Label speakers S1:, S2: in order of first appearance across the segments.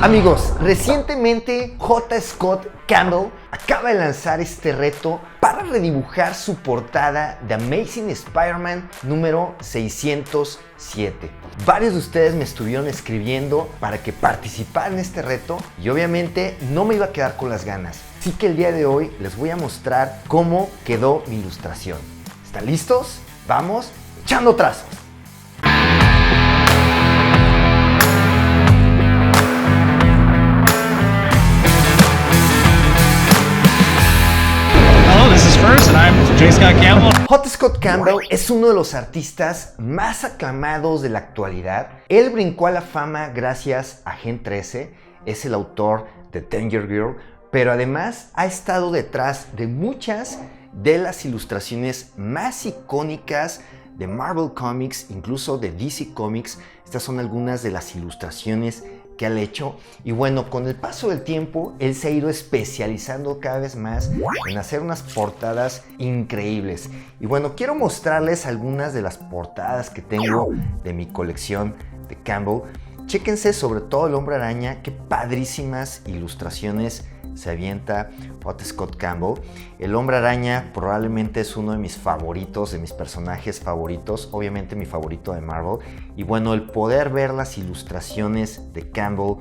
S1: Amigos, recientemente J. Scott Campbell acaba de lanzar este reto para redibujar su portada de Amazing Spider-Man número 607. Varios de ustedes me estuvieron escribiendo para que participara en este reto y obviamente no me iba a quedar con las ganas. Así que el día de hoy les voy a mostrar cómo quedó mi ilustración. ¿Están listos? Vamos echando trazos.
S2: J. Scott Campbell.
S1: J. Scott Campbell es uno de los artistas más aclamados de la actualidad. Él brincó a la fama gracias a Gen 13, es el autor de Danger Girl, pero además ha estado detrás de muchas de las ilustraciones más icónicas de Marvel Comics, incluso de DC Comics. Estas son algunas de las ilustraciones que ha hecho, y bueno, con el paso del tiempo él se ha ido especializando cada vez más en hacer unas portadas increíbles. Y bueno, quiero mostrarles algunas de las portadas que tengo de mi colección de Campbell. Chéquense sobre todo el Hombre Araña, qué padrísimas ilustraciones se avienta J. Scott Campbell. El Hombre Araña probablemente es uno de mis favoritos, de mis personajes favoritos, obviamente mi favorito de Marvel. Y bueno, el poder ver las ilustraciones de Campbell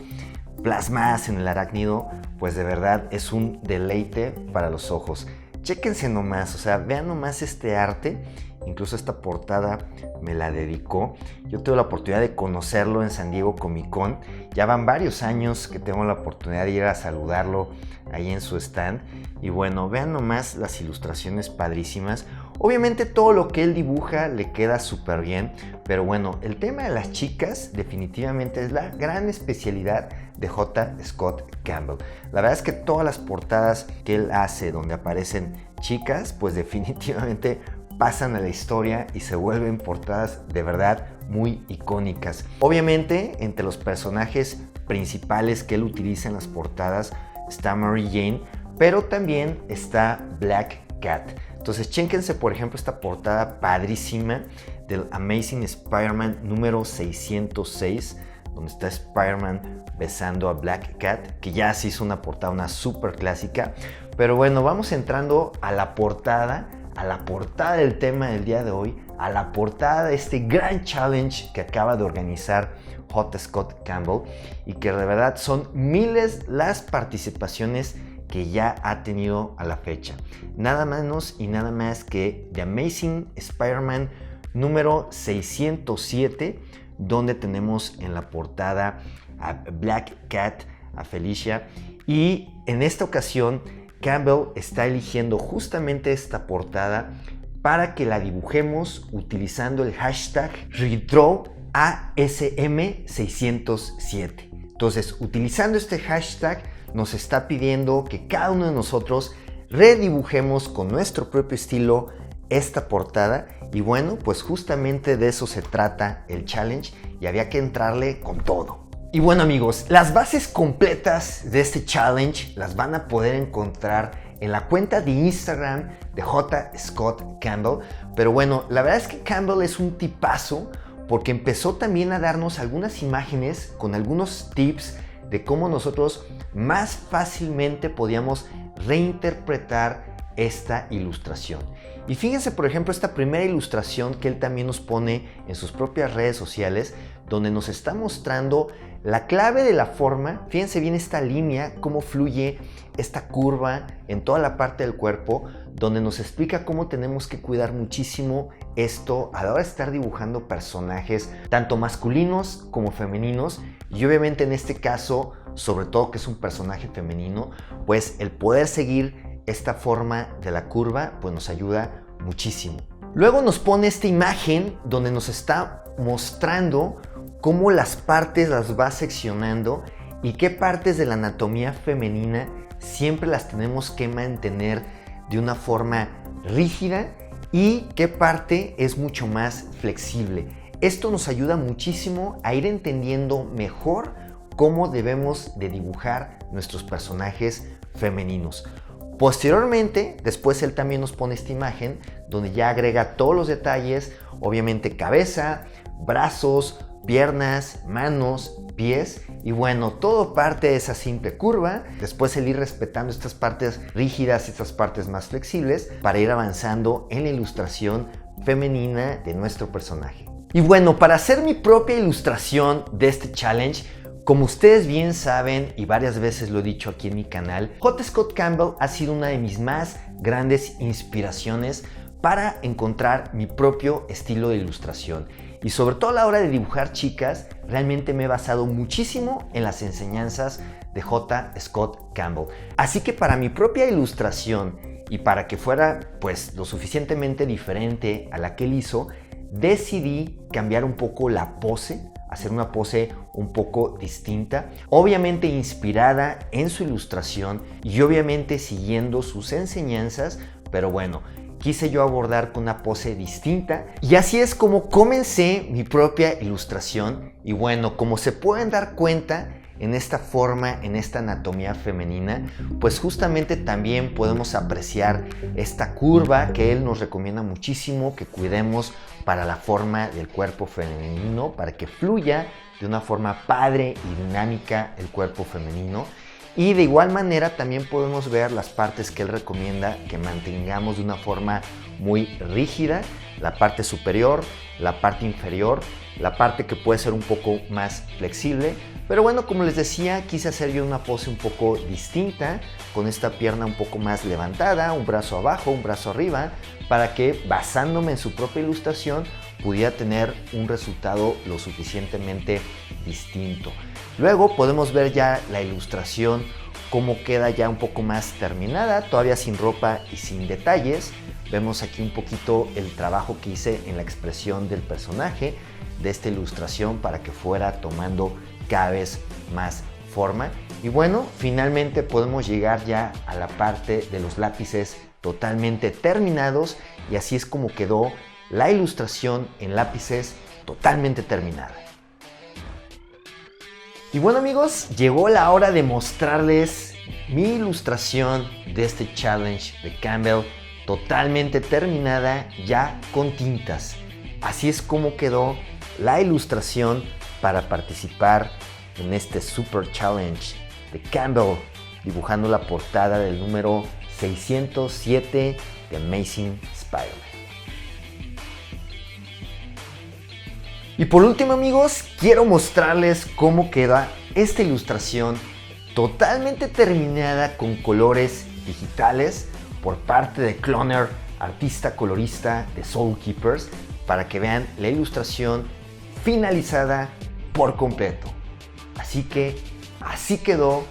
S1: plasmadas en el arácnido, pues de verdad es un deleite para los ojos. Chéquense nomás, o sea, vean nomás este arte. Incluso esta portada me la dedicó. Yo tuve la oportunidad de conocerlo en San Diego Comic Con. Ya van varios años que tengo la oportunidad de ir a saludarlo ahí en su stand. Y bueno, vean nomás las ilustraciones padrísimas. Obviamente todo lo que él dibuja le queda súper bien. Pero bueno, el tema de las chicas definitivamente es la gran especialidad de J. Scott Campbell. La verdad es que todas las portadas que él hace donde aparecen chicas, pues definitivamente pasan a la historia y se vuelven portadas de verdad muy icónicas. Obviamente, entre los personajes principales que él utiliza en las portadas está Mary Jane, pero también está Black Cat. Entonces, chéquense por ejemplo esta portada padrísima del Amazing Spider-Man número 606, donde está Spider-Man besando a Black Cat, que ya se hizo una portada, una súper clásica. Pero bueno, vamos entrando a la portada del tema del día de hoy, a la portada de este gran challenge que acaba de organizar J. Scott Campbell, y que de verdad son miles las participaciones que ya ha tenido a la fecha. Nada menos y nada más que The Amazing Spider-Man número 607, donde tenemos en la portada a Black Cat, a Felicia, y en esta ocasión Campbell está eligiendo justamente esta portada para que la dibujemos utilizando el hashtag RedraWASM607. Entonces, utilizando este hashtag, nos está pidiendo que cada uno de nosotros redibujemos con nuestro propio estilo esta portada. Y bueno, pues justamente de eso se trata el challenge y había que entrarle con todo. Y bueno amigos, las bases completas de este challenge las van a poder encontrar en la cuenta de Instagram de J. Scott Campbell. Pero bueno, la verdad es que Campbell es un tipazo porque empezó también a darnos algunas imágenes con algunos tips de cómo nosotros más fácilmente podíamos reinterpretar esta ilustración. Y fíjense por ejemplo esta primera ilustración que él también nos pone en sus propias redes sociales, donde nos está mostrando la clave de la forma. Fíjense bien esta línea, cómo fluye esta curva en toda la parte del cuerpo, donde nos explica cómo tenemos que cuidar muchísimo esto a la hora de estar dibujando personajes tanto masculinos como femeninos. Y obviamente en este caso, sobre todo que es un personaje femenino, pues el poder seguir esta forma de la curva pues nos ayuda muchísimo. Luego nos pone esta imagen donde nos está mostrando cómo las partes las va seccionando y qué partes de la anatomía femenina siempre las tenemos que mantener de una forma rígida y qué parte es mucho más flexible. Esto nos ayuda muchísimo a ir entendiendo mejor cómo debemos de dibujar nuestros personajes femeninos. Posteriormente, después él también nos pone esta imagen donde ya agrega todos los detalles, obviamente cabeza, brazos, piernas, manos, pies, Y bueno, todo parte de esa simple curva, después el ir respetando estas partes rígidas y estas partes más flexibles para ir avanzando en la ilustración femenina de nuestro personaje. Y bueno, para hacer mi propia ilustración de este challenge, como ustedes bien saben y varias veces lo he dicho aquí en mi canal, J. Scott Campbell ha sido una de mis más grandes inspiraciones para encontrar mi propio estilo de ilustración. Y sobre todo a la hora de dibujar chicas, realmente me he basado muchísimo en las enseñanzas de J. Scott Campbell. Así que para mi propia ilustración y para que fuera pues lo suficientemente diferente a la que él hizo, decidí cambiar un poco la pose, hacer una pose un poco distinta, obviamente inspirada en su ilustración y obviamente siguiendo sus enseñanzas, pero bueno, quise yo abordar con una pose distinta y así es como comencé mi propia ilustración. Y bueno, como se pueden dar cuenta en esta forma, en esta anatomía femenina, pues justamente también podemos apreciar esta curva que él nos recomienda muchísimo que cuidemos para la forma del cuerpo femenino, para que fluya de una forma padre y dinámica el cuerpo femenino. Y de igual manera también podemos ver las partes que él recomienda que mantengamos de una forma muy rígida, la parte superior, la parte inferior, la parte que puede ser un poco más flexible. Pero bueno, como les decía, quise hacer yo una pose un poco distinta, con esta pierna un poco más levantada, un brazo abajo, un brazo arriba, para que basándome en su propia ilustración pudiera tener un resultado lo suficientemente distinto. Luego podemos ver ya la ilustración, cómo queda ya un poco más terminada, todavía sin ropa y sin detalles. Vemos aquí un poquito el trabajo que hice en la expresión del personaje de esta ilustración para que fuera tomando cada vez más forma. Y bueno, finalmente podemos llegar ya a la parte de los lápices totalmente terminados y así es como quedó la ilustración en lápices totalmente terminada. Y bueno amigos, llegó la hora de mostrarles mi ilustración de este challenge de Campbell totalmente terminada ya con tintas. Así es como quedó la ilustración para participar en este Super Challenge de Campbell, dibujando la portada del número 607 de Amazing Spider-Man. Y por último amigos, quiero mostrarles cómo queda esta ilustración totalmente terminada con colores digitales por parte de Cloner, artista colorista de Soul Keepers, para que vean la ilustración finalizada por completo. Así que así quedó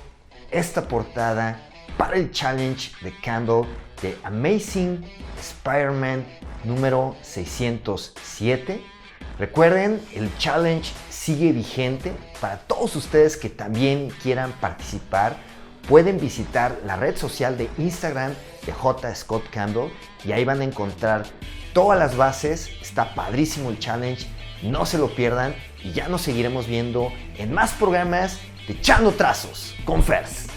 S1: esta portada para el challenge de Campbell de Amazing Spider-Man número 607. Recuerden, el challenge sigue vigente. Para todos ustedes que también quieran participar, pueden visitar la red social de Instagram de J. Scott Campbell y ahí van a encontrar todas las bases. Está padrísimo el challenge, no se lo pierdan y ya nos seguiremos viendo en más programas de Echando Trazos con Fers.